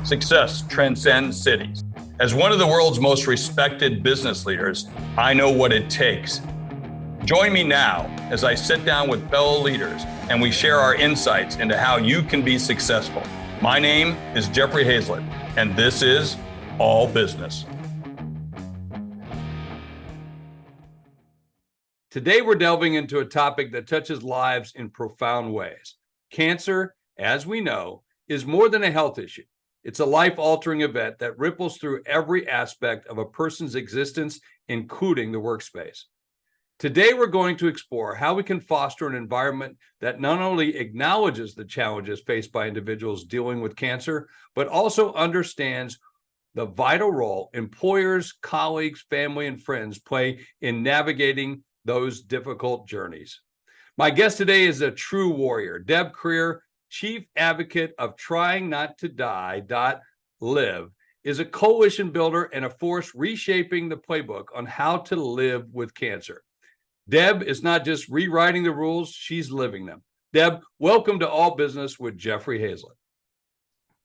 Success transcends cities. As one of the world's most respected business leaders, I know what it takes. Join me now as I sit down with fellow leaders and we share our insights into how you can be successful. My name is Jeffrey Hayzlett, and this is All Business. Today, we're delving into a topic that touches lives in profound ways. Cancer, as we know, is more than a health issue. It's a life-altering event that ripples through every aspect of a person's existence, including the workspace. Today, we're going to explore how we can foster an environment that not only acknowledges the challenges faced by individuals dealing with cancer, but also understands the vital role employers, colleagues, family, and friends play in navigating those difficult journeys. My guest today is a true warrior, Deb Krier, Chief Advocate of tryingnottodie.live, is a coalition builder and a force reshaping the playbook on how to live with cancer. Deb is not just rewriting the rules, she's living them. Deb, welcome to All Business with Jeffrey Hayzlett.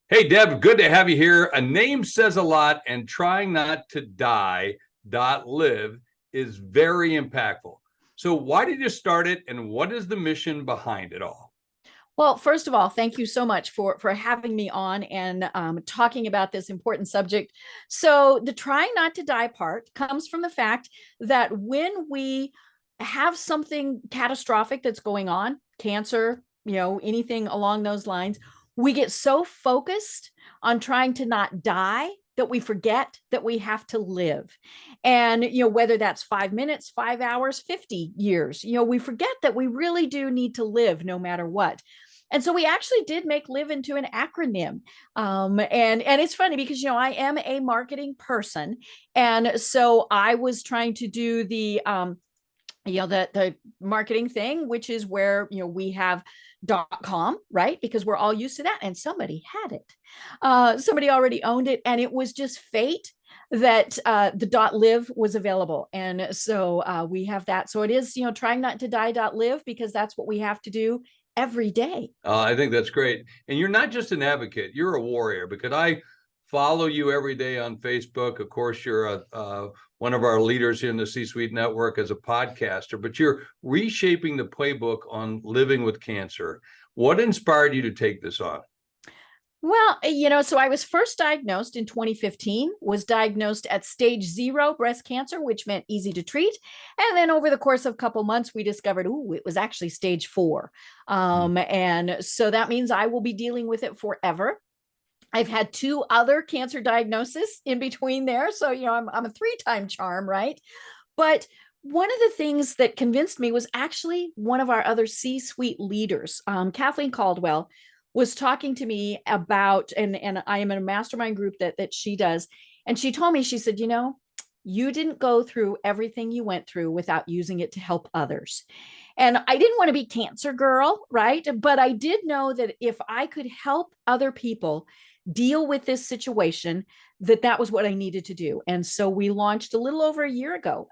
Hey, Deb, good to have you here. A name says a lot, and tryingnottodie.live is very impactful. So why did you start it, and what is the mission behind it all? Well, first of all, thank you so much for having me on and talking about this important subject. So the trying not to die part comes from the fact that when we have something catastrophic that's going on, cancer, anything along those lines, we get so focused on trying to not die that we forget that we have to live. And, whether that's 5 minutes, 5 hours, 50 years, we forget that we really do need to live no matter what. And so we actually did make live into an acronym. And it's funny because, I am a marketing person. And so I was trying to do the marketing thing, which is where, we have .com, right? Because we're all used to that. And somebody had it. Somebody already owned it. And it was just fate that the .live was available. And so we have that. So it is, trying not to die.live, because that's what we have to do every day. I think that's great. And you're not just an advocate, you're a warrior, because I follow you every day on Facebook. Of course, you're one of our leaders here in the C-Suite Network as a podcaster, but you're reshaping the playbook on living with cancer. What inspired you to take this on? Well, so I was first diagnosed in 2015, was diagnosed at stage 0 breast cancer, which meant easy to treat. And then over the course of a couple months, we discovered, it was actually stage 4. And so that means I will be dealing with it forever. I've had 2 other cancer diagnoses in between there. So, I'm a 3-time charm, right? But one of the things that convinced me was actually one of our other C-suite leaders, Kathleen Caldwell, was talking to me about, and I am in a mastermind group that she does. And she told me, she said, you didn't go through everything you went through without using it to help others. And I didn't want to be cancer girl, right? But I did know that if I could help other people deal with this situation, that was what I needed to do. And so we launched a little over a year ago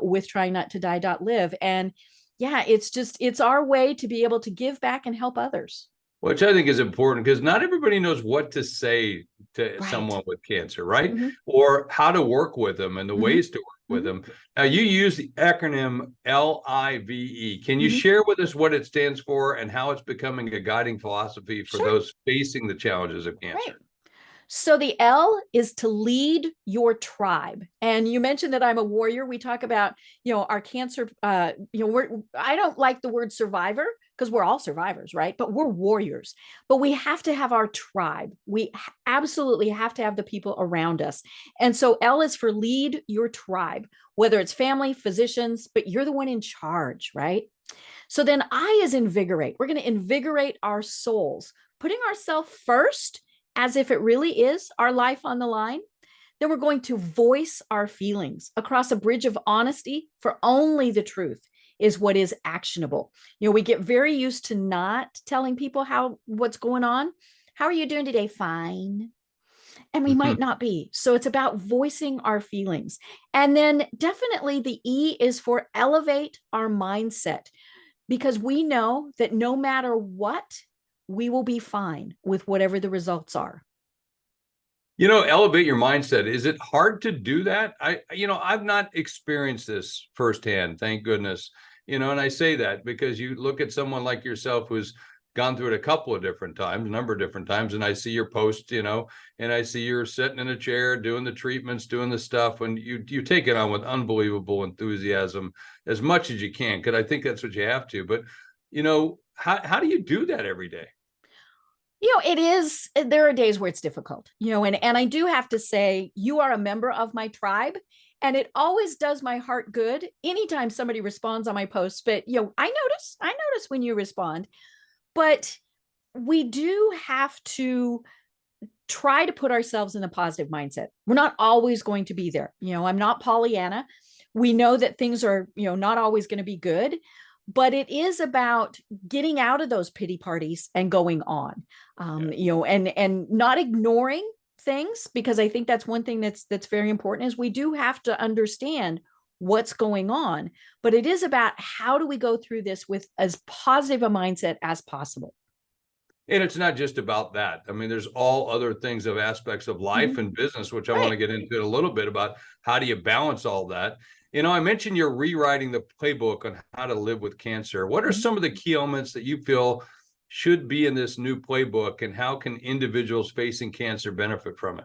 with tryingnottodie.live. And yeah, it's our way to be able to give back and help others. Which I think is important, because not everybody knows what to say to someone with cancer, right? Mm-hmm. Or how to work with them and the ways to work with them. Now, you use the acronym LIVE. Can you share with us what it stands for and how it's becoming a guiding philosophy for those facing the challenges of cancer? Right. So the L is to lead your tribe. And you mentioned that I'm a warrior. We talk about, our cancer, I don't like the word survivor, because we're all survivors, right? But we're warriors. But we have to have our tribe. We absolutely have to have the people around us. And so L is for lead your tribe, whether it's family, physicians, but you're the one in charge, right? So then I is invigorate. We're going to invigorate our souls, putting ourselves first, as if it really is our life on the line. Then we're going to voice our feelings across a bridge of honesty, for only the truth is what is actionable. We get very used to not telling people what's going on. How are you doing today? Fine. And we might not be. So it's about voicing our feelings. And then definitely the E is for elevate our mindset, because we know that no matter what, we will be fine with whatever the results are. Elevate your mindset. Is it hard to do that? I've not experienced this firsthand, thank goodness. And I say that because you look at someone like yourself who's gone through it a couple of different times, a number of different times, and I see your post, and I see you're sitting in a chair doing the treatments, doing the stuff, and you take it on with unbelievable enthusiasm as much as you can, because I think that's what you have to. But how do you do that every day? There are days where it's difficult, and I do have to say, you are a member of my tribe, and it always does my heart good anytime somebody responds on my posts. But, I notice when you respond, but we do have to try to put ourselves in a positive mindset. We're not always going to be there. I'm not Pollyanna. We know that things are, not always going to be good, but it is about getting out of those pity parties and going on, and not ignoring things, because I think that's one thing that's very important, is we do have to understand what's going on, but it is about how do we go through this with as positive a mindset as possible. And it's not just about that. I mean, there's all other things of aspects of life and business, which I want to get into a little bit about. How do you balance all that? I mentioned you're rewriting the playbook on how to live with cancer. What are some of the key elements that you feel should be in this new playbook, and how can individuals facing cancer benefit from it?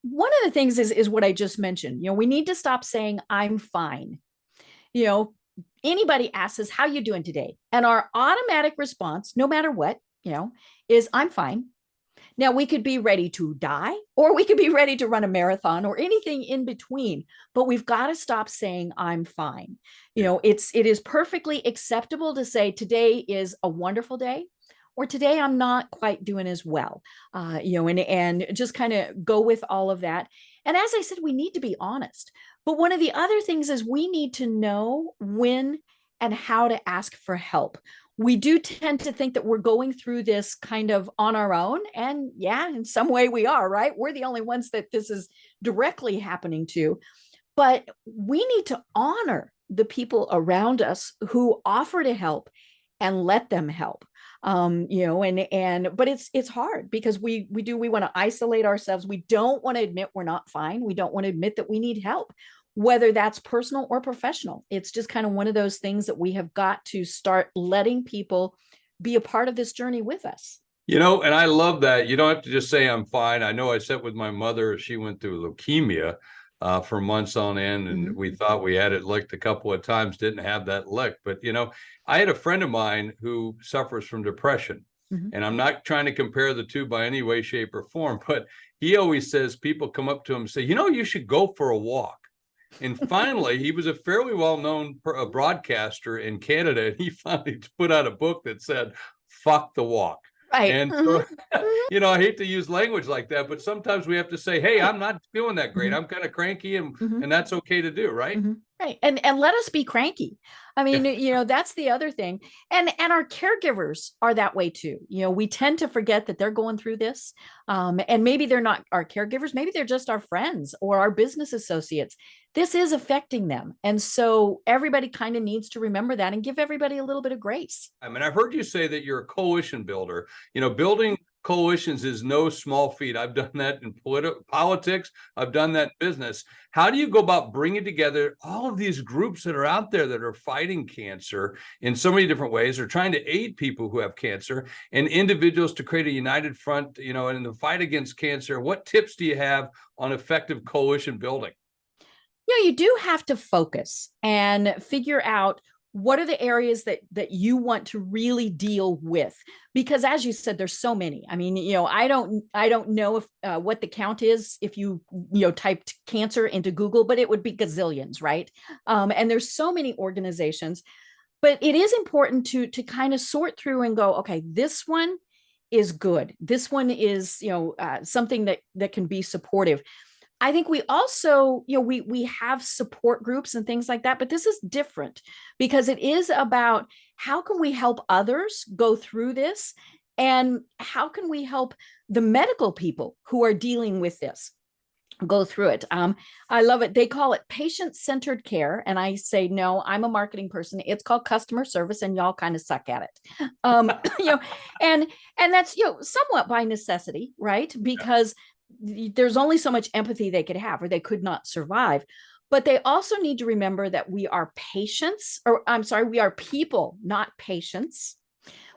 One of the things is what I just mentioned. We need to stop saying I'm fine. Anybody asks us, how you doing today? And our automatic response, no matter what, is I'm fine. Now, we could be ready to die, or we could be ready to run a marathon, or anything in between, but we've got to stop saying I'm fine. It is perfectly acceptable to say today is a wonderful day, or today I'm not quite doing as well, and just kind of go with all of that. And as I said, we need to be honest. But one of the other things is we need to know when and how to ask for help. We do tend to think that we're going through this kind of on our own. And yeah, in some way we are, right? We're the only ones that this is directly happening to. But we need to honor the people around us who offer to help and let them help. But it's hard, because we want to isolate ourselves. We don't want to admit we're not fine. We don't want to admit that we need help, whether that's personal or professional. It's just kind of one of those things that we have got to start letting people be a part of this journey with us. And I love that. You don't have to just say I'm fine. I know I sat with my mother. She went through leukemia for months on end, and we thought we had it licked a couple of times, didn't have that licked. But, I had a friend of mine who suffers from depression, and I'm not trying to compare the two by any way, shape, or form, but he always says, people come up to him and say, you should go for a walk. And finally, he was a fairly well-known broadcaster in Canada, and he finally put out a book that said, fuck the walk. Right. And so, I hate to use language like that, but sometimes we have to say, hey, I'm not feeling that great. I'm kind of cranky, and that's okay to do, right? Right. And let us be cranky. I mean, that's the other thing. And our caregivers are that way too. We tend to forget that they're going through this. And maybe they're not our caregivers. Maybe they're just our friends or our business associates. This is affecting them. And so everybody kind of needs to remember that and give everybody a little bit of grace. I mean, I've heard you say that you're a coalition builder. Building coalitions is no small feat. I've done that in politics. I've done that in business. How do you go about bringing together all of these groups that are out there that are fighting cancer in so many different ways, or trying to aid people who have cancer, and individuals to create a united front, in the fight against cancer? What tips do you have on effective coalition building? You do have to focus and figure out what are the areas that you want to really deal with, because as you said, there's so many. I mean, I don't know if what the count is if you typed cancer into Google, but it would be gazillions, right? And there's so many organizations, but it is important to kind of sort through and go, okay, this one is good. This one is something that can be supportive. I think we also, we have support groups and things like that, but this is different because it is about how can we help others go through this, and how can we help the medical people who are dealing with this go through it. I love it. They call it patient-centered care. And I say, no, I'm a marketing person. It's called customer service, and y'all kind of suck at it. And that's, somewhat by necessity, right? Because there's only so much empathy they could have, or they could not survive. But they also need to remember that we are patients, or I'm sorry, we are people, not patients.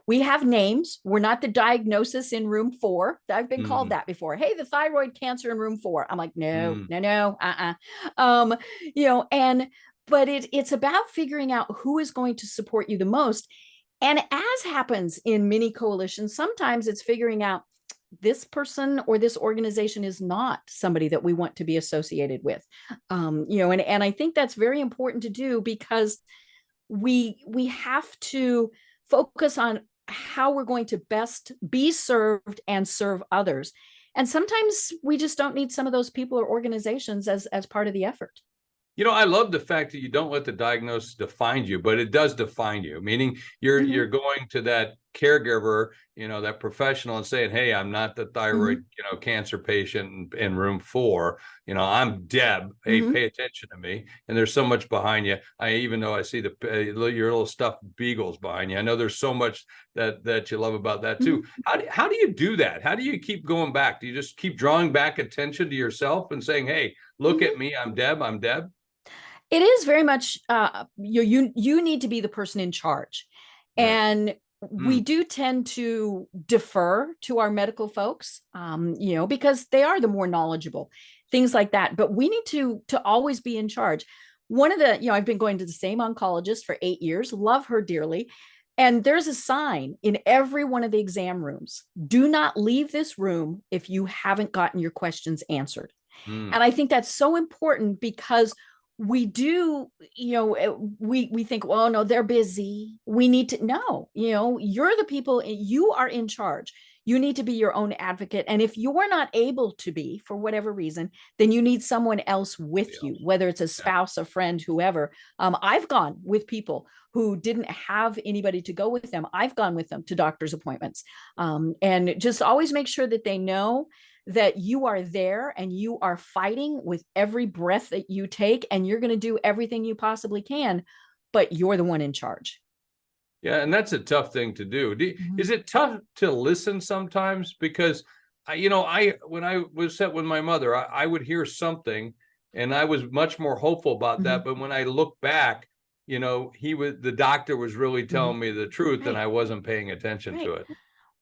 We have names. We're not the diagnosis in room 4. I've been called Mm, that before. Hey, the thyroid cancer in room 4. I'm like, no, mm. no, no, and but it's about figuring out who is going to support you the most. And as happens in many coalitions, sometimes it's figuring out this person or this organization is not somebody that we want to be associated with. And I think that's very important to do, because we have to focus on how we're going to best be served and serve others. And sometimes we just don't need some of those people or organizations as part of the effort. I love the fact that you don't let the diagnosis define you, but it does define you, meaning you're going to that caregiver, that professional, and saying, hey, I'm not the thyroid, cancer patient in room 4. I'm Deb. Hey, pay attention to me. And there's so much behind you. Even though I see your little stuffed beagles behind you, I know there's so much that you love about that too. How do you do that? How do you keep going back? Do you just keep drawing back attention to yourself and saying, hey, look at me, I'm Deb? It is very much you need to be the person in charge. Right. And we do tend to defer to our medical folks, because they are the more knowledgeable, things like that. But we need to always be in charge. One of the, I've been going to the same oncologist for 8 years, love her dearly. And there's a sign in every one of the exam rooms: do not leave this room if you haven't gotten your questions answered. And I think that's so important, because we do, we think, well, no, they're busy. We need to know, you're the people, you are in charge. You need to be your own advocate. And if you're not able to be, for whatever reason, then you need someone else with you, whether it's a spouse, a friend, whoever. I've gone with people who didn't have anybody to go with them. I've gone with them to doctor's appointments, and just always make sure that they know that you are there and you are fighting with every breath that you take, and you're going to do everything you possibly can, but you're the one in charge. Yeah, and that's a tough thing to do. Is it tough to listen sometimes? Because, when I was set with my mother, I would hear something, and I was much more hopeful about that. But when I look back, the doctor was really telling me the truth, and I wasn't paying attention to it.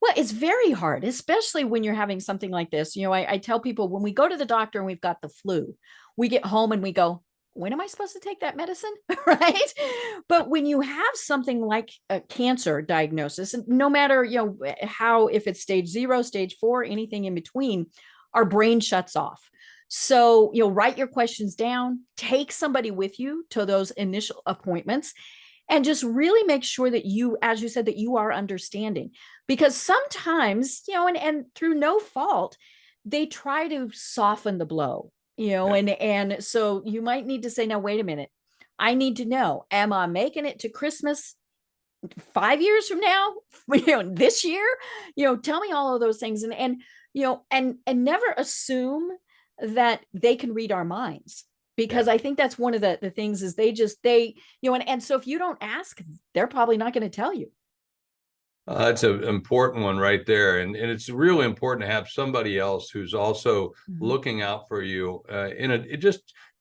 Well, it's very hard, especially when you're having something like this. I tell people, when we go to the doctor and we've got the flu, we get home and we go, when am I supposed to take that medicine? Right. But when you have something like a cancer diagnosis, and no matter, how, if it's stage 0, stage 4, anything in between, our brain shuts off. So, write your questions down, take somebody with you to those initial appointments, and just really make sure that you, as you said, that you are understanding, because sometimes, and through no fault, they try to soften the blow, and so you might need to say, now, wait a minute. I need to know, am I making it to Christmas 5 years from now, this year, tell me all of those things. And never assume that they can read our minds, because I think that's one of the things is and so if you don't ask, they're probably not going to tell you. That's an important one right there. And it's really important to have somebody else who's also looking out for you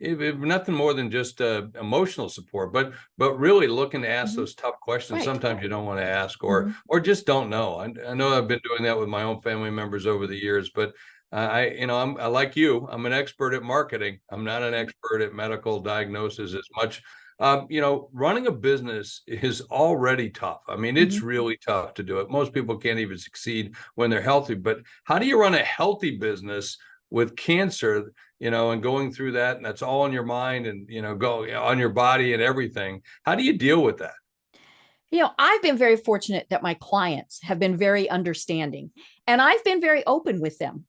if nothing more than just emotional support, but really looking to ask those tough questions. Sometimes you don't want to ask or just don't know. I know I've been doing that with my own family members over the years, but I'm like you, I'm an expert at marketing. I'm not an expert at medical diagnosis as much. Running a business is already tough. I mean, it's really tough to do it. Most people can't even succeed when they're healthy. But how do you run a healthy business with cancer, and going through that, and that's all on your mind and, go on your body and everything? How do you deal with that? I've been very fortunate that my clients have been very understanding, and I've been very open with them,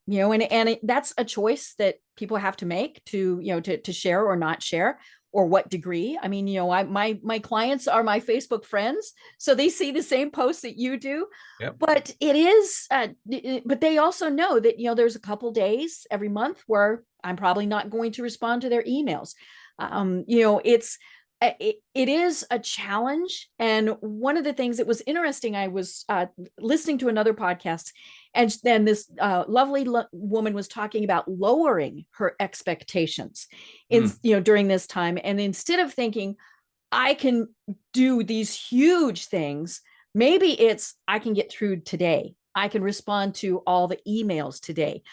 that's a choice that people have to make to share or not share, or what degree. I mean, my clients are my Facebook friends, so they see the same posts that you do. Yep. But it is, but they also know that, there's a couple days every month where I'm probably not going to respond to their emails. it is a challenge. And one of the things that was interesting, I was listening to another podcast, and then this lovely woman was talking about lowering her expectations in, during this time. And instead of thinking, I can do these huge things, maybe it's, I can get through today. I can respond to all the emails today.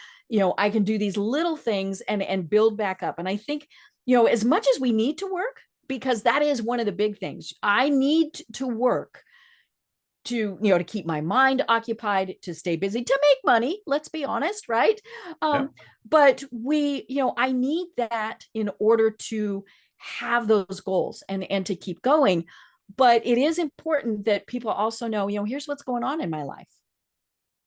I can do these little things and build back up. And I think, as much as we need to work, because that is one of the big things. I need to work to keep my mind occupied, to stay busy, to make money. Let's be honest, right? But I need that in order to have those goals and to keep going. But it is important that people also know, here's what's going on in my life.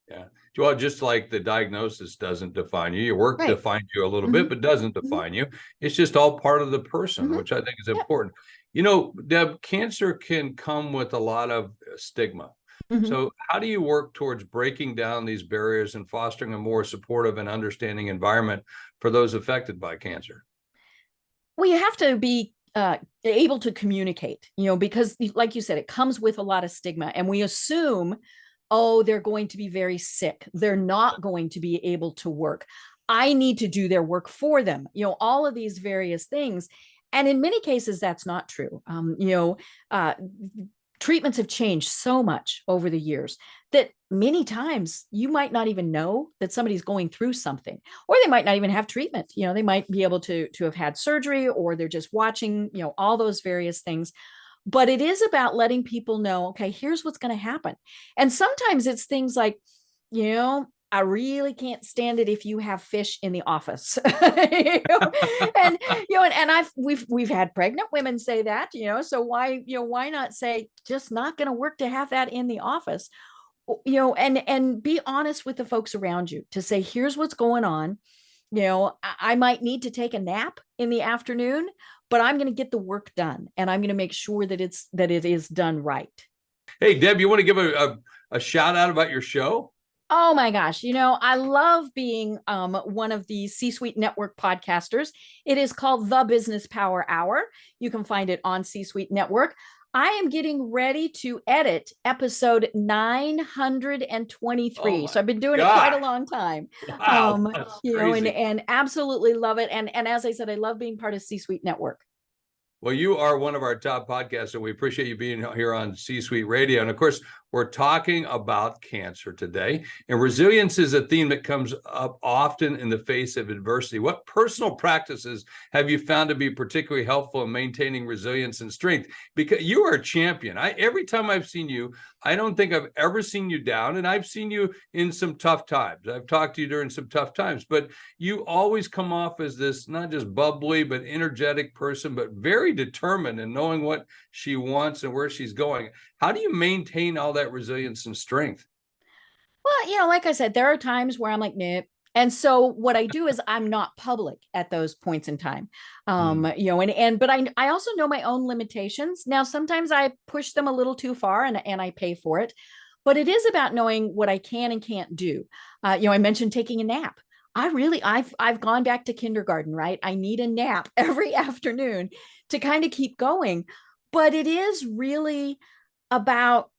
Yeah. Well, just like the diagnosis doesn't define you, your work defines you a little bit, but doesn't define you. It's just all part of the person, which I think is important. Deb, cancer can come with a lot of stigma. So how do you work towards breaking down these barriers and fostering a more supportive and understanding environment for those affected by cancer? Well, you have to be able to communicate, because like you said, it comes with a lot of stigma, and we assume, oh, they're going to be very sick. They're not going to be able to work. I need to do their work for them, all of these various things. And in many cases, that's not true. Treatments have changed so much over the years that many times you might not even know that somebody's going through something, or they might not even have treatment. They might be able to have had surgery, or they're just watching, all those various things. But it is about letting people know, okay, here's what's going to happen. And sometimes it's things like, I really can't stand it if you have fish in the office. We've had pregnant women say that, so why not say, just not going to work to have that in the office, and be honest with the folks around you to say, here's what's going on. I might need to take a nap in the afternoon, but I'm going to get the work done, and I'm going to make sure that it is done right. Hey, Deb, you want to give a shout out about your show? Oh my gosh. I love being one of the C-Suite Network podcasters. It is called The Business Power Hour. You can find it on C-Suite Network. I am getting ready to edit episode 923. So I've been doing it quite a long time. Wow, and absolutely love it. And as I said, I love being part of C-Suite Network. Well, you are one of our top podcasts, and we appreciate you being here on C-Suite Radio. And of course, we're talking about cancer today, and resilience is a theme that comes up often in the face of adversity. What personal practices have you found to be particularly helpful in maintaining resilience and strength? Because you are a champion. Every time I've seen you, I don't think I've ever seen you down, and I've seen you in some tough times. I've talked to you during some tough times, but you always come off as this not just bubbly, but energetic person, but very determined in knowing what she wants and where she's going. How do you maintain all that resilience and strength? Well, like I said, there are times where I'm like, nope. And so what I do is I'm not public at those points in time. But I also know my own limitations. Now, sometimes I push them a little too far, and I pay for it. But it is about knowing what I can and can't do. I mentioned taking a nap. I've gone back to kindergarten, right? I need a nap every afternoon to kind of keep going. But it is really about,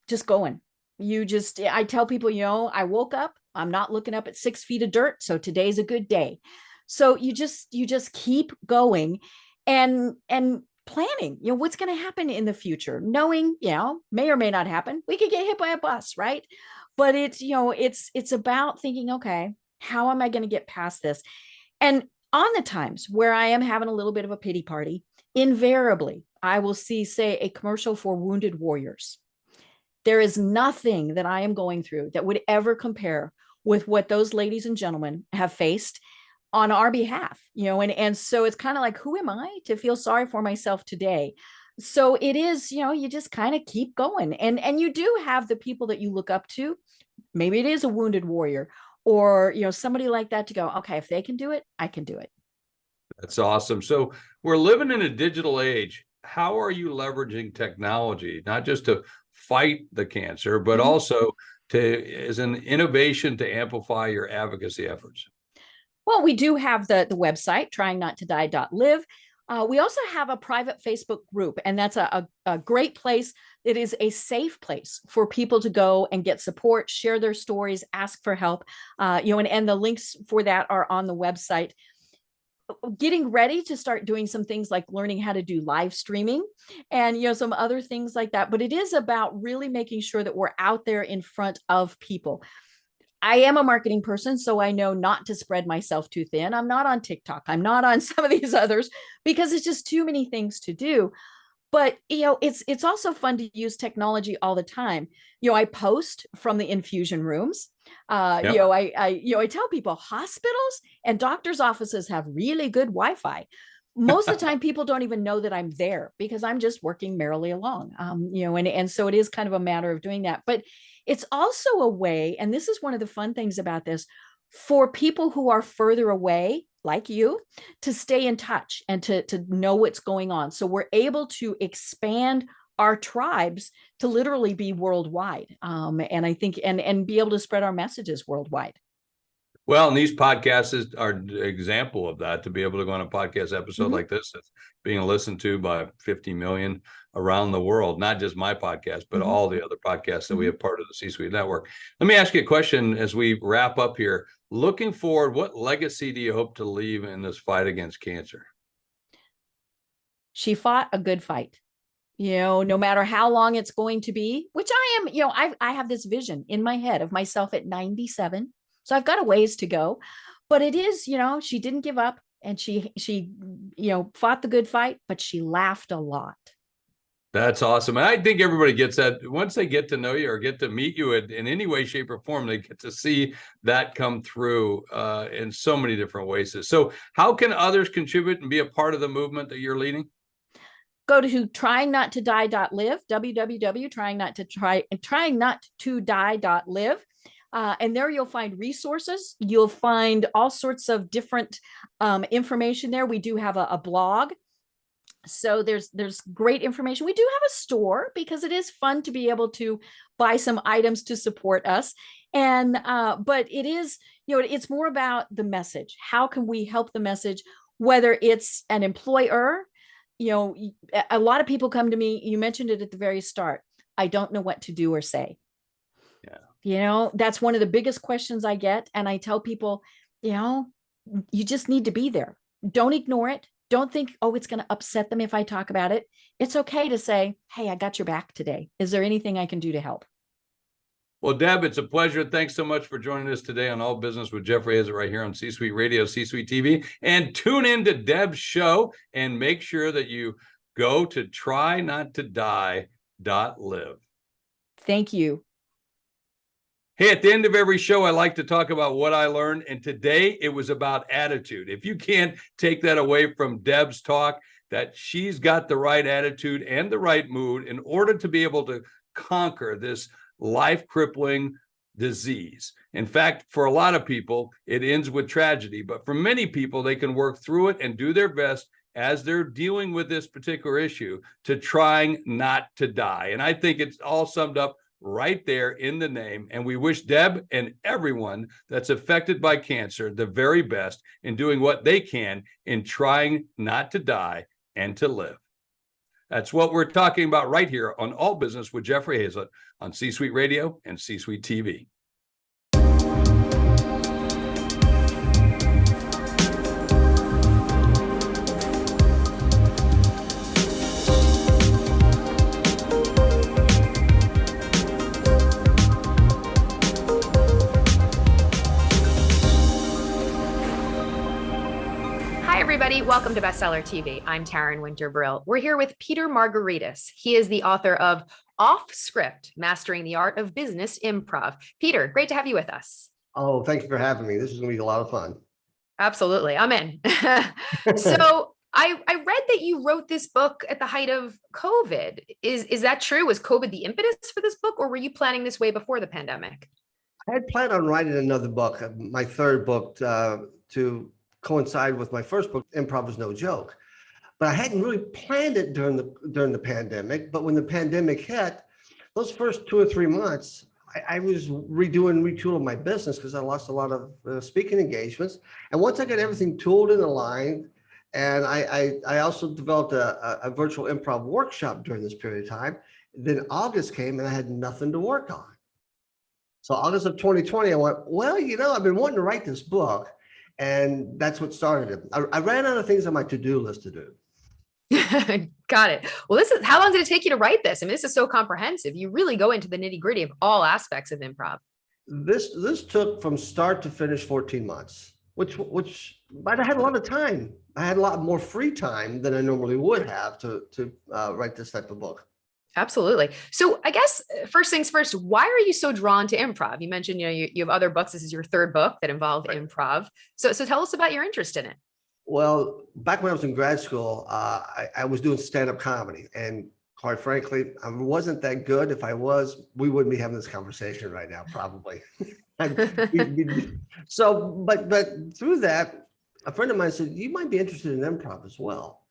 just going. I tell people, I woke up, I'm not looking up at 6 feet of dirt. So today's a good day. So you just keep going and planning, what's going to happen in the future, knowing, may or may not happen. We could get hit by a bus, right? But it's about thinking, okay, how am I going to get past this? And on the times where I am having a little bit of a pity party, invariably, I will see, say, a commercial for wounded warriors. There is nothing that I am going through that would ever compare with what those ladies and gentlemen have faced on our behalf, and so it's kind of like, who am I to feel sorry for myself today? So it is, you just kind of keep going. And you do have the people that you look up to. Maybe it is a wounded warrior or, somebody like that to go, okay, if they can do it, I can do it. That's awesome. So we're living in a digital age. How are you leveraging technology, not just to fight the cancer, but also as an innovation to amplify your advocacy efforts? Well, we do have the website, tryingnottodie.live. We also have a private Facebook group, and that's a great place. It is a safe place for people to go and get support, share their stories, ask for help. And the links for that are on the website. Getting ready to start doing some things like learning how to do live streaming and some other things like that. But it is about really making sure that we're out there in front of people. I am a marketing person, so I know not to spread myself too thin. I'm not on TikTok. I'm not on some of these others because it's just too many things to do. But it's also fun to use technology all the time. I post from the infusion rooms. Yep. I tell people hospitals and doctors' offices have really good Wi-Fi. Most of the time, people don't even know that I'm there because I'm just working merrily along. And so it is kind of a matter of doing that. But it's also a way, and this is one of the fun things about this, for people who are further away, like you, to stay in touch and to know what's going on. So we're able to expand our tribes to literally be worldwide. And I think, and be able to spread our messages worldwide. Well, and these podcasts are an example of that, to be able to go on a podcast episode like this that's being listened to by 50 million around the world, not just my podcast, but all the other podcasts that we have part of the C-Suite network. Let me ask you a question as we wrap up here. Looking forward, what legacy do you hope to leave in this fight against cancer? She fought a good fight. No matter how long it's going to be, which I am, I have this vision in my head of myself at 97. So I've got a ways to go, but it is, she didn't give up, and she fought the good fight, but she laughed a lot. That's awesome. And I think everybody gets that once they get to know you or get to meet you in any way, shape, or form. They get to see that come through in so many different ways. So how can others contribute and be a part of the movement that you're leading? Go to tryingnottodie.live, www.tryingnottodie.live. And there you'll find resources. You'll find all sorts of different information there. We do have a blog. So there's great information. We do have a store because it is fun to be able to buy some items to support us. And but it is, it's more about the message. How can we help the message? Whether it's an employer, a lot of people come to me. You mentioned it at the very start. I don't know what to do or say. That's one of the biggest questions I get. And I tell people, you just need to be there. Don't ignore it. Don't think, oh, it's going to upset them if I talk about it. It's okay to say, hey, I got your back today. Is there anything I can do to help? Well, Deb, it's a pleasure. Thanks so much for joining us today on All Business with Jeffrey Hayzlett right here on C-Suite Radio, C-Suite TV. And tune in to Deb's show and make sure that you go to trynottodie.live. Thank you. Hey, at the end of every show, I like to talk about what I learned. And today it was about attitude. If you can't take that away from Deb's talk, that she's got the right attitude and the right mood in order to be able to conquer this life-crippling disease. In fact, for a lot of people, it ends with tragedy. But for many people, they can work through it and do their best as they're dealing with this particular issue to trying not to die. And I think it's all summed up right there in the name. And we wish Deb and everyone that's affected by cancer the very best in doing what they can in trying not to die and to live. That's what we're talking about right here on All Business with Jeffrey Hayzlett on C-Suite Radio and C-Suite TV. Welcome to Bestseller TV. I'm Taryn Winter-Brill. We're here with Peter Margaritis. He is the author of Off Script, Mastering the Art of Business Improv. Peter, great to have you with us. Oh, thank you for having me. This is going to be a lot of fun. Absolutely. I'm in. So I read that you wrote this book at the height of COVID. Is that true? Was COVID the impetus for this book, or were you planning this way before the pandemic? I had planned on writing another book, my third book, to coincide with my first book, Improv Is No Joke. But I hadn't really planned it during the pandemic. But when the pandemic hit, those first 2 or 3 months, I was retooling my business because I lost a lot of speaking engagements. And once I got everything tooled and aligned And I also developed a virtual improv workshop during this period of time. Then August came and I had nothing to work on. So August of 2020, I went, well, I've been wanting to write this book. And that's what started it. I ran out of things on my to-do list to do. Got it. Well, how long did it take you to write this? I mean, this is so comprehensive. You really go into the nitty-gritty of all aspects of improv. This took from start to finish 14 months, but I had a lot of time. I had a lot more free time than I normally would have to write this type of book. Absolutely. So I guess first things first, why are you so drawn to improv? You mentioned, you have other books. This is your third book that involved improv. So tell us about your interest in it. Well, back when I was in grad school, I was doing stand-up comedy, and quite frankly, I wasn't that good. If I was, we wouldn't be having this conversation right now, probably. So, but through that, a friend of mine said, you might be interested in improv as well.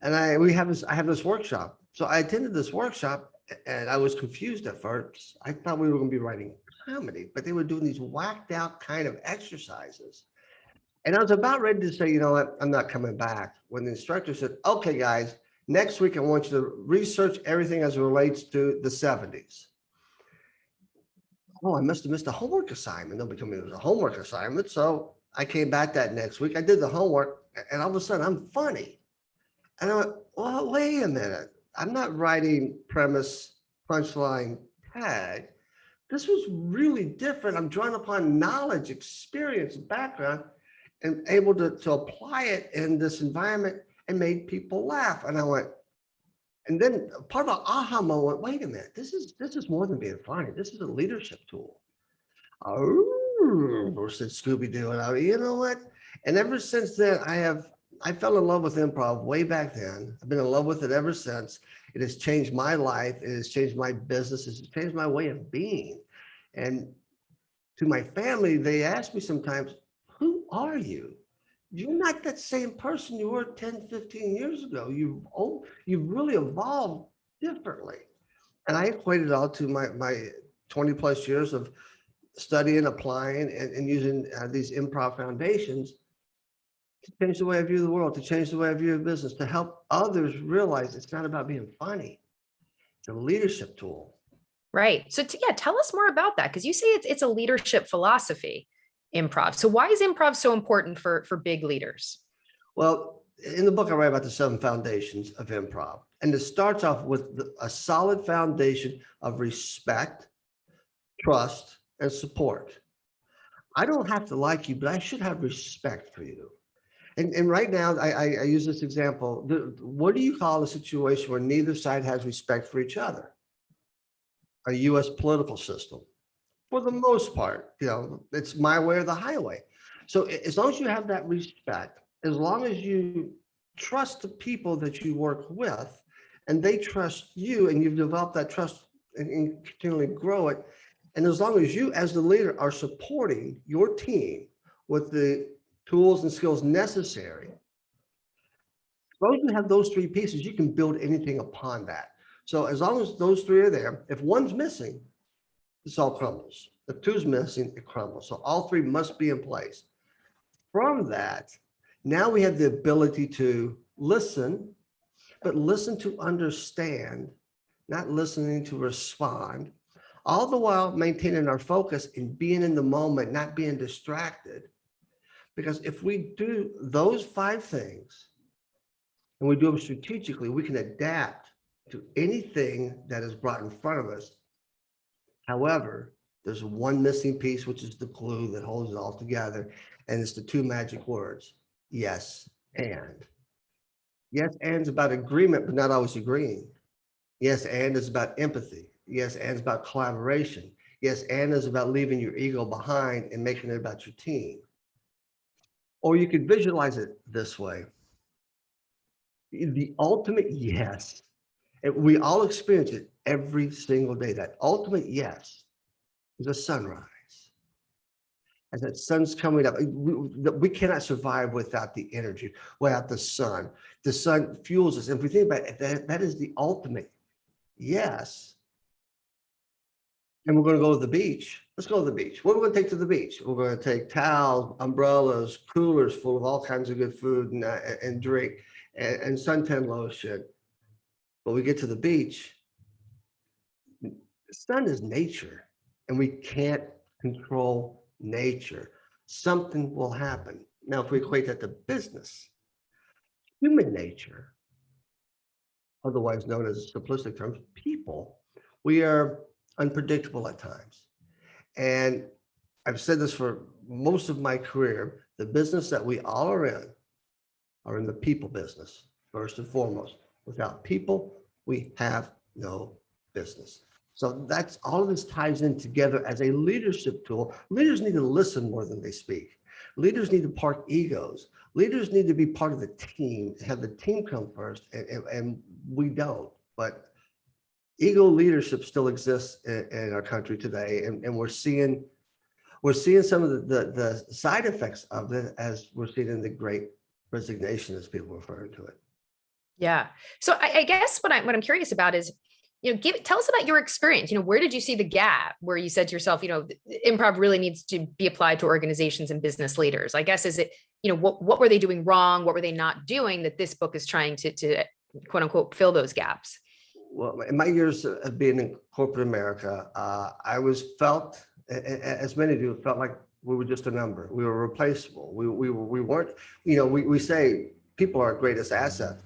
And I have this workshop. So I attended this workshop and I was confused at first. I thought we were going to be writing comedy, but they were doing these whacked out kind of exercises. And I was about ready to say, you know what, I'm not coming back, when the instructor said, okay, guys, next week I want you to research everything as it relates to the 70s. Oh, I must have missed a homework assignment. Nobody told me it was a homework assignment. So I came back that next week. I did the homework and all of a sudden I'm funny. And I went, well, wait a minute. I'm not writing premise, punchline, tag. This was really different. I'm drawing upon knowledge, experience, background, and able to apply it in this environment and made people laugh. And I went, and then part of an aha moment, wait a minute, this is more than being funny. This is a leadership tool. Oh, said Scooby-Doo. And you know what? And ever since then, I fell in love with improv way back then. I've been in love with it ever since. It has changed my life. It has changed my business. It's changed my way of being. And to my family, they ask me sometimes, who are you? You're not that same person you were 10, 15 years ago. You've really evolved differently. And I equate it all to my 20 plus years of studying, applying, and using these improv foundations to change the way I view the world, to change the way I view business, to help others realize it's not about being funny. It's a leadership tool. Right. So tell us more about that, because you say it's a leadership philosophy, improv. So why is improv so important for big leaders? Well, in the book, I write about the 7 foundations of improv. And it starts off with a solid foundation of respect, trust, and support. I don't have to like you, but I should have respect for you. And right now, I use this example. What do you call a situation where neither side has respect for each other? A U.S. political system. For the most part, it's my way or the highway. So as long as you have that respect, as long as you trust the people that you work with, and they trust you, and you've developed that trust and continually grow it, and as long as you, as the leader, are supporting your team with the tools and skills necessary, as long as you have those 3 pieces, you can build anything upon that. So as long as those 3 are there, if one's missing, this all crumbles. If 2's missing, it crumbles. So all 3 must be in place. From that, now we have the ability to listen, but listen to understand, not listening to respond, all the while maintaining our focus and being in the moment, not being distracted. Because if we do those 5 things, and we do them strategically, we can adapt to anything that is brought in front of us. However, there's one missing piece, which is the glue that holds it all together. And it's the 2 magic words, yes, and. Yes, and is about agreement, but not always agreeing. Yes, and is about empathy. Yes, and is about collaboration. Yes, and is about leaving your ego behind and making it about your team. Or you could visualize it this way. The ultimate yes. We all experience it every single day. That ultimate yes is a sunrise. As that sun's coming up, we cannot survive without the energy, without the sun. The sun fuels us. And if we think about it, that is the ultimate yes. and we're going to go to the beach. Let's go to the beach. What are we going to take to the beach? We're going to take towels, umbrellas, coolers full of all kinds of good food and drink and suntan lotion. But we get to the beach, the sun is nature, and we can't control nature. Something will happen. Now, if we equate that to business, human nature, otherwise known as simplistic terms, people, we are unpredictable at times. And I've said this for most of my career, the business that we all are in the people business, first and foremost. Without people, we have no business. So that's all of this ties in together as a leadership tool. Leaders need to listen more than they speak. Leaders need to park egos. Leaders need to be part of the team, have the team come first, and we don't. But ego leadership still exists in our country today, and we're seeing some of the side effects of it, as we're seeing in the Great Resignation, as people refer to it. Yeah. So I guess what I'm curious about is, tell us about your experience. Where did you see the gap where you said to yourself, improv really needs to be applied to organizations and business leaders? I guess, is it, what were they doing wrong? What were they not doing that this book is trying to quote unquote fill those gaps? Well, in my years of being in corporate America, I felt, as many do, felt like we were just a number. We were replaceable. We weren't, we say people are our greatest asset,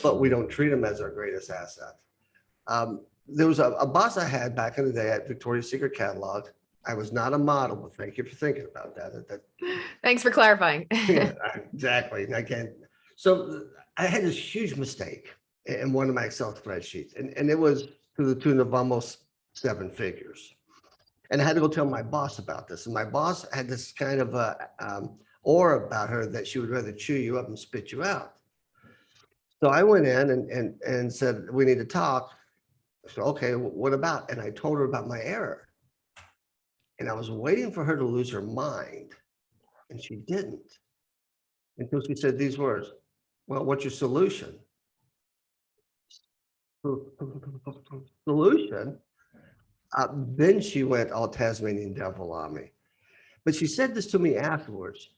but we don't treat them as our greatest asset. There was a boss I had back in the day at Victoria's Secret Catalog. I was not a model, but thank you for thinking about that. Thanks for clarifying. Yeah, exactly. So I had this huge mistake in one of my Excel spreadsheets, and it was to the tune of almost 7 figures. And I had to go tell my boss about this. And my boss had this kind of aura about her that she would rather chew you up and spit you out. So I went in and said, we need to talk. So, okay, what about? And I told her about my error. And I was waiting for her to lose her mind. And she didn't. Until she said these words, well, what's your solution? Solution? Then she went all Tasmanian devil on me. But she said this to me afterwards.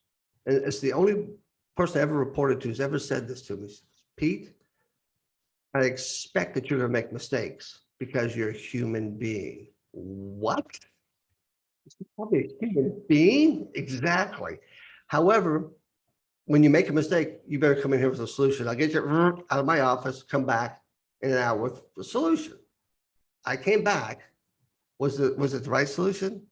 And it's the only person I ever reported to who's ever said this to me. Pete, I expect that you're going to make mistakes because you're a human being. What? Probably a human being? Exactly. However, when you make a mistake, you better come in here with a solution. I'll get you out of my office, come back in an hour with a solution. I came back. Was it the right solution?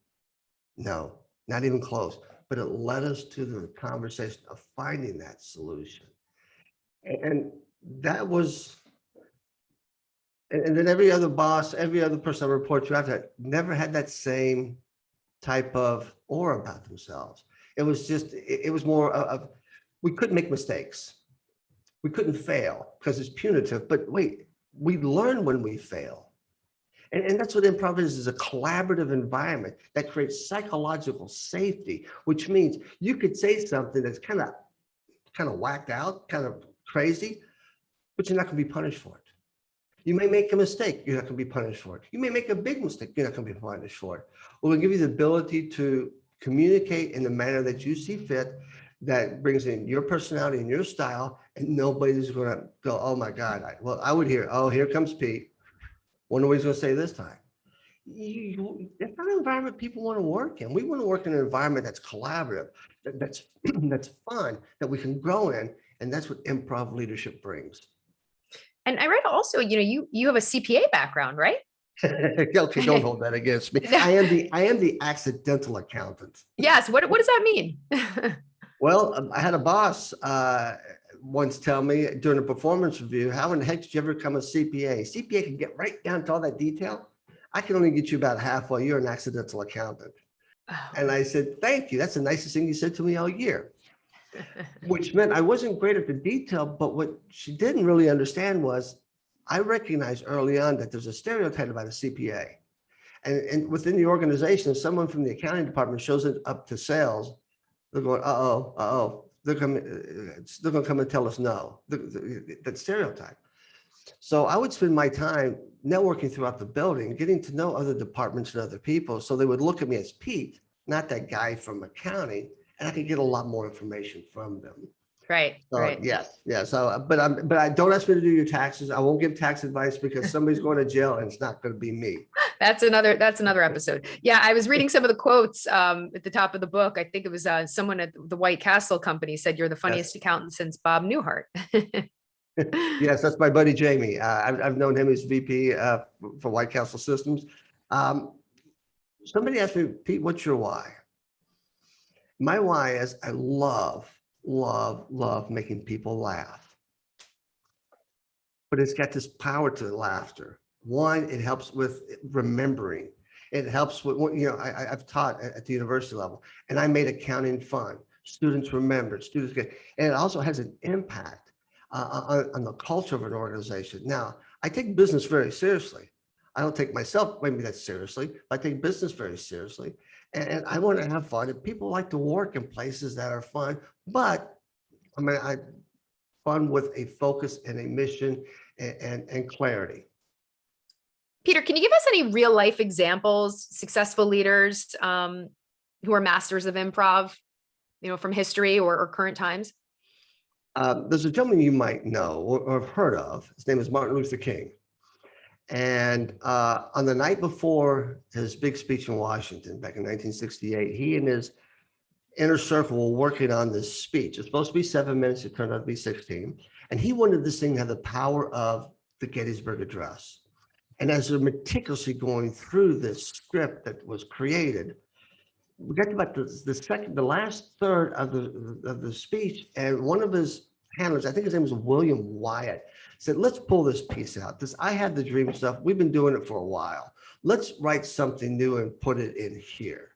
No, not even close. But it led us to the conversation of finding that solution. And that was, and then every other boss, every other person I report to after that never had that same type of aura about themselves. It was just, it was more of, we couldn't make mistakes. We couldn't fail because it's punitive, but wait, we learn when we fail. And that's what improv is a collaborative environment that creates psychological safety, which means you could say something that's kind of whacked out, kind of crazy, but you're not going to be punished for it. You may make a mistake, you're not going to be punished for it. You may make a big mistake, you're not going to be punished for it. We're going to give you the ability to communicate in the manner that you see fit, that brings in your personality and your style, and nobody's going to go, oh my God. I would hear, oh, here comes Pete. Wonder what he's going to say this time. That's not an environment people want to work in. We want to work in an environment that's collaborative, that's fun, that we can grow in, and that's what improv leadership brings. And I read also, you have a CPA background, right? Okay, don't hold that against me. I am the accidental accountant. Yes. What does that mean? Well, I had a boss once tell me during a performance review, how in the heck did you ever become a CPA? CPA can get right down to all that detail. I can only get you about halfway. You're an accidental accountant. Oh. And I said, thank you. That's the nicest thing you said to me all year. Which meant I wasn't great at the detail, but what she didn't really understand was I recognized early on that there's a stereotype about a CPA. And within the organization, if someone from the accounting department shows it up to sales, they're going, uh-oh. They're going to come and tell us no. That stereotype. So I would spend my time networking throughout the building, getting to know other departments and other people. So they would look at me as Pete, not that guy from accounting, and I could get a lot more information from them. Right. So Right. yes, yeah. So, but I don't ask me to do your taxes. I won't give tax advice because somebody's going to jail and it's not going to be me. That's another episode. Yeah, I was reading some of the quotes at the top of the book. I think it was someone at the White Castle company said, "You're the funniest accountant since Bob Newhart." Yes, that's my buddy Jamie. I've known him as VP for White Castle Systems. Somebody asked me, Pete, what's your why? My why is I love making people laugh. But it's got this power to laughter. One, it helps with remembering. It helps with, I've taught at the university level, and I made accounting fun. Students remember, students get, and it also has an impact on the culture of an organization. Now, I take business very seriously. I don't take myself maybe that seriously, but I take business very seriously. And I want to have fun. And people like to work in places that are fun, but I fun with a focus and a mission and clarity. Peter, can you give us any real life examples, successful leaders who are masters of improv, from history or current times? There's a gentleman you might know or have heard of. His name is Martin Luther King. And on the night before his big speech in Washington back in 1968, he and his inner circle were working on this speech. It's supposed to be 7 minutes. It turned out to be 16. And he wanted this thing to have the power of the Gettysburg Address. And as they're meticulously going through this script that was created, we got to about the last third of the speech, and one of his handlers, I think his name was William Wyatt, said, let's pull this piece out. This I Had the Dream stuff, we've been doing it for a while. Let's write something new and put it in here.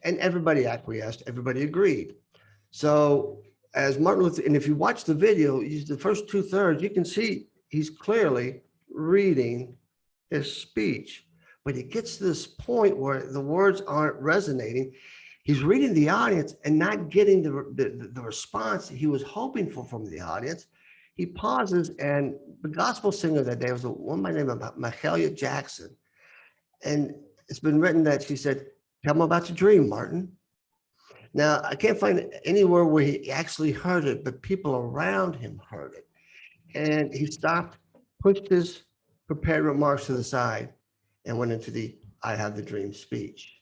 And everybody acquiesced, everybody agreed. So as Martin Luther, and if you watch the video, the first 2/3, you can see he's clearly reading his speech, but it gets to this point where the words aren't resonating. He's reading the audience and not getting the response he was hoping for from the audience. He pauses, and the gospel singer that day was a woman by the name of Mahalia Jackson. And it's been written that she said, tell him about your dream, Martin. Now, I can't find anywhere where he actually heard it, but people around him heard it. And he stopped, pushed his prepared remarks to the side, and went into the I Have the Dream speech.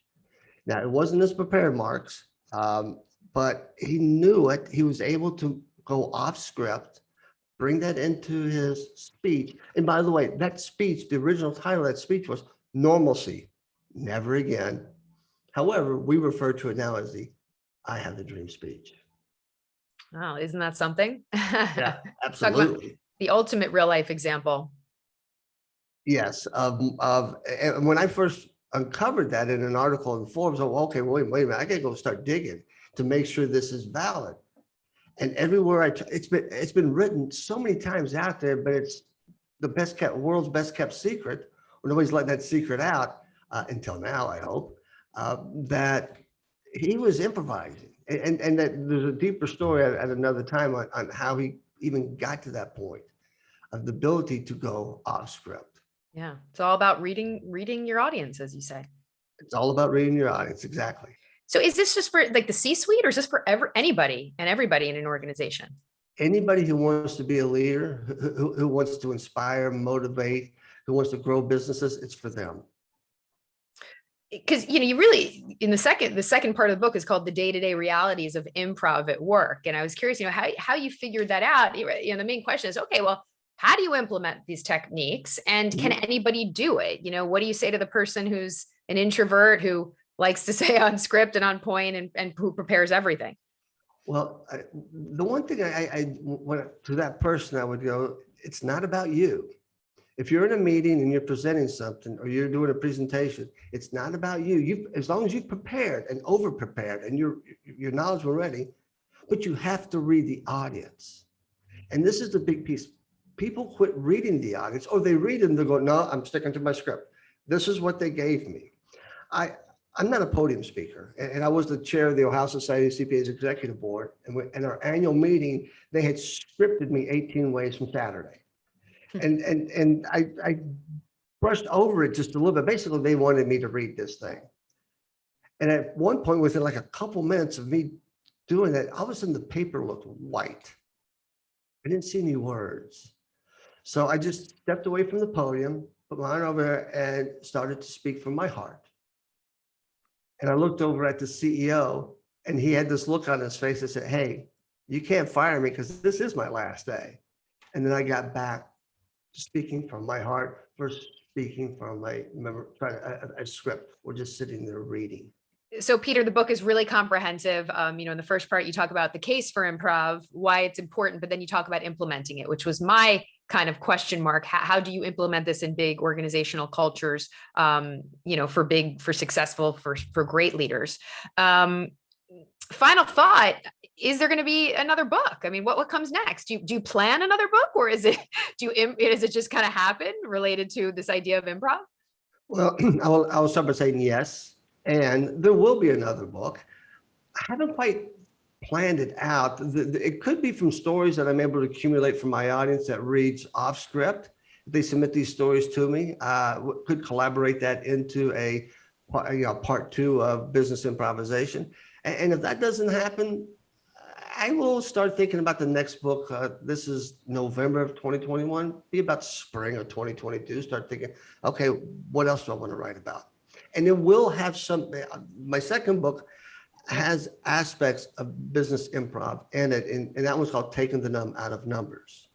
Now, it wasn't his prepared remarks, but he knew it. He was able to go off script, bring that into his speech. And by the way, that speech, the original title of that speech was Normalcy, Never Again. However, we refer to it now as the I Have the Dream speech. Oh, isn't that something? Yeah, absolutely. The ultimate real life example. Yes. And when I first uncovered that in an article in Forbes, oh, okay, wait a minute, I gotta go start digging to make sure this is valid. And everywhere it's been written so many times out there, but it's the world's best kept secret. Well, nobody's let that secret out until now, I hope, that he was improvising. And that there's a deeper story at another time on how he even got to that point of the ability to go off script. Yeah, it's all about reading your audience, as you say. It's all about reading your audience, exactly. So is this just for like the C-suite, or is this for anybody and everybody in an organization? Anybody who wants to be a leader, who wants to inspire, motivate, who wants to grow businesses, it's for them. Because you really, in the second part of the book is called The Day-to-Day Realities of Improv at Work. And I was curious, how you figured that out. The main question is, okay, well, how do you implement these techniques, and can anybody do it? What do you say to the person who's an introvert who likes to stay on script and on point and who prepares everything? Well, the one thing I went to that person, I would go, it's not about you. If you're in a meeting and you're presenting something or you're doing a presentation, it's not about you. As long as you've prepared and over prepared and your knowledge was ready, but you have to read the audience. And this is the big piece. People quit reading the audience, or they read it and they go, no, I'm sticking to my script. This is what they gave me. I'm not a podium speaker, and I was the chair of the Ohio Society of CPAs Executive Board. And in our annual meeting, they had scripted me 18 ways from Saturday. And I brushed over it just a little bit. Basically, they wanted me to read this thing. And at one point, within like a couple minutes of me doing that, all of a sudden the paper looked white. I didn't see any words. So I just stepped away from the podium, put my arm over there, and started to speak from my heart. And I looked over at the CEO, and he had this look on his face that said, "Hey, you can't fire me because this is my last day." And then I got back to speaking from my heart, first speaking from a script. We're just sitting there reading. So Peter, the book is really comprehensive. In the first part, you talk about the case for improv, why it's important, but then you talk about implementing it, which was my kind of question mark. How do you implement this in big organizational cultures, for successful, for great leaders? Final thought, is there going to be another book? I mean, what comes next? Do you plan another book, or is it just kind of happen related to this idea of improv? Well, I will start by saying yes. And there will be another book. I haven't quite planned it out. It could be from stories that I'm able to accumulate from my audience that reads off script. If they submit these stories to me, could collaborate that into a part 2 of business improvisation. And if that doesn't happen, I will start thinking about the next book. This is November of 2021, be about spring of 2022. Start thinking, okay, what else do I want to write about? And it will have my second book has aspects of business improv in it. And that one's called Taking the Numb Out of Numbers,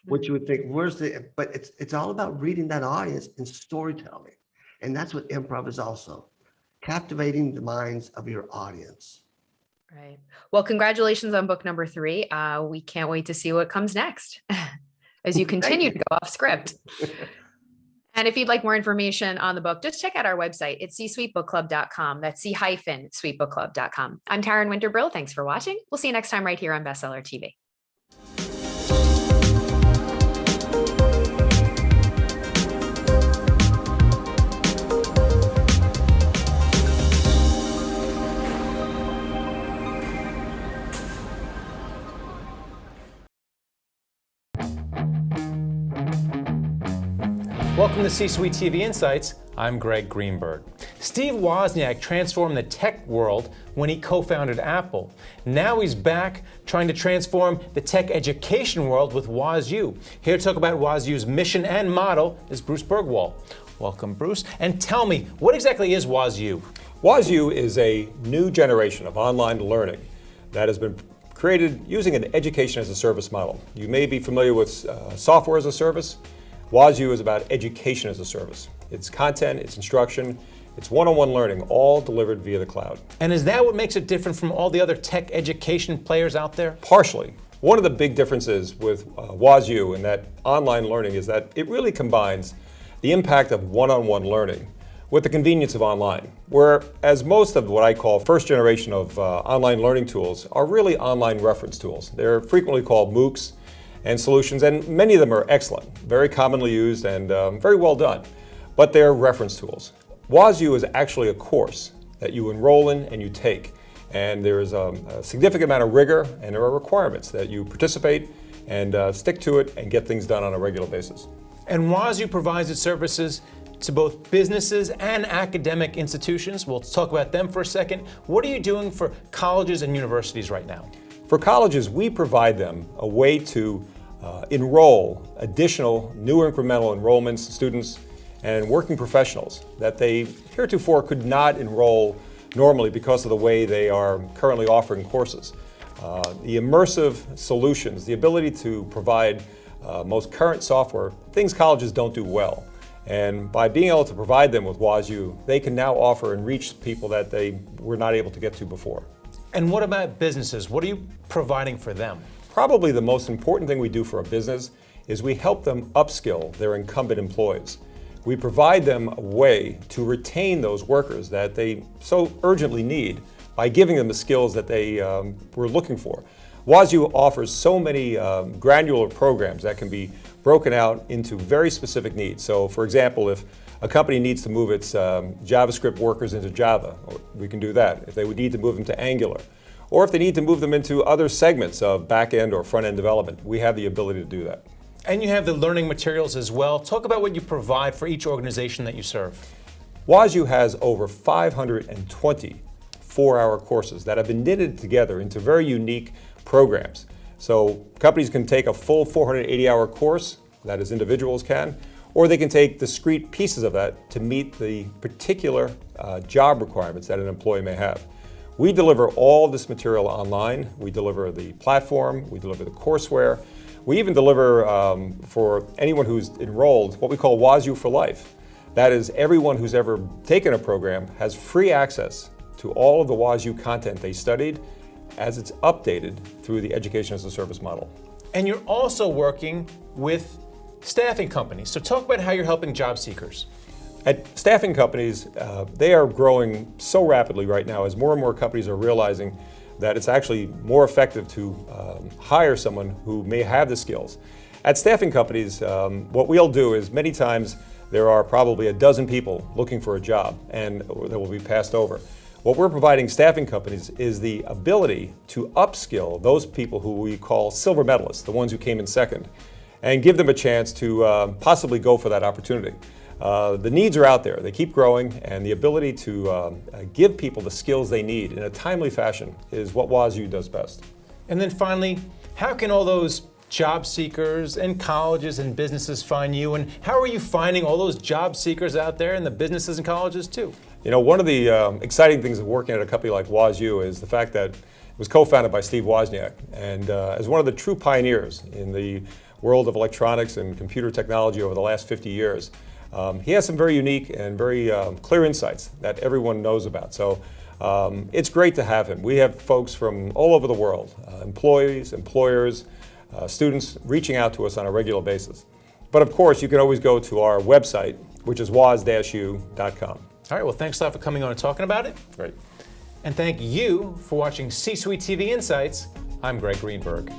which you would think, but it's all about reading that audience and storytelling. And that's what improv is also, captivating the minds of your audience. Right. Well, congratulations on book number 3. We can't wait to see what comes next as you continue to go off script. And if you'd like more information on the book, just check out our website. It's c-suitebookclub.com. That's c-suitebookclub.com. I'm Taryn Winterbrill. Thanks for watching. We'll see you next time right here on Bestseller TV. Welcome to C-Suite TV Insights. I'm Greg Greenberg. Steve Wozniak transformed the tech world when he co-founded Apple. Now he's back trying to transform the tech education world with WozU. Here to talk about WozU's mission and motto is Bruce Bergwall. Welcome, Bruce. And tell me, what exactly is WozU? WozU is a new generation of online learning that has been created using an education as a service model. You may be familiar with software as a service. WozU is about education as a service. It's content, it's instruction, it's one-on-one learning, all delivered via the cloud. And is that what makes it different from all the other tech education players out there? Partially. One of the big differences with WozU and that online learning is that it really combines the impact of one-on-one learning with the convenience of online, whereas most of what I call first generation of online learning tools are really online reference tools. They're frequently called MOOCs and solutions, and many of them are excellent, very commonly used and very well done, but they're reference tools. WozU is actually a course that you enroll in and you take, and there's a significant amount of rigor, and there are requirements that you participate and stick to it and get things done on a regular basis. And WozU provides its services to both businesses and academic institutions. We'll talk about them for a second. What are you doing for colleges and universities right now? For colleges, we provide them a way to enroll additional new incremental enrollments, students, and working professionals that they heretofore could not enroll normally because of the way they are currently offering courses. The immersive solutions, the ability to provide most current software, things colleges don't do well. And by being able to provide them with WozU, they can now offer and reach people that they were not able to get to before. And what about businesses? What are you providing for them? Probably the most important thing we do for a business is we help them upskill their incumbent employees. We provide them a way to retain those workers that they so urgently need by giving them the skills that they were looking for. WozU offers so many granular programs that can be broken out into very specific needs. So for example, if a company needs to move its JavaScript workers into Java, we can do that. If they would need to move them to Angular, or if they need to move them into other segments of back-end or front-end development, we have the ability to do that. And you have the learning materials as well. Talk about what you provide for each organization that you serve. WazU has over 520 4-hour courses that have been knitted together into very unique programs. So companies can take a full 480-hour course, that is individuals can, or they can take discrete pieces of that to meet the particular job requirements that an employee may have. We deliver all this material online. We deliver the platform, we deliver the courseware. We even deliver, for anyone who's enrolled, what we call WazU for Life. That is, everyone who's ever taken a program has free access to all of the WazU content they studied as it's updated through the Education as a Service model. And you're also working with staffing companies. So talk about how you're helping job seekers. At staffing companies, they are growing so rapidly right now as more and more companies are realizing that it's actually more effective to hire someone who may have the skills. At staffing companies, what we'll do is many times there are probably a dozen people looking for a job and that will be passed over. What we're providing staffing companies is the ability to upskill those people who we call silver medalists, the ones who came in second, and give them a chance to possibly go for that opportunity. The needs are out there, they keep growing, and the ability to give people the skills they need in a timely fashion is what WazU does best. And then finally, how can all those job seekers and colleges and businesses find you, and how are you finding all those job seekers out there in the businesses and colleges too? You know, one of the exciting things of working at a company like WazU is the fact that it was co-founded by Steve Wozniak, and as one of the true pioneers in the world of electronics and computer technology over the last 50 years, he has some very unique and very clear insights that everyone knows about. So it's great to have him. We have folks from all over the world, employees, employers, students reaching out to us on a regular basis. But of course, you can always go to our website, which is waz-u.com. All right, well, thanks a lot for coming on and talking about it. Great. And thank you for watching C-Suite TV Insights. I'm Greg Greenberg.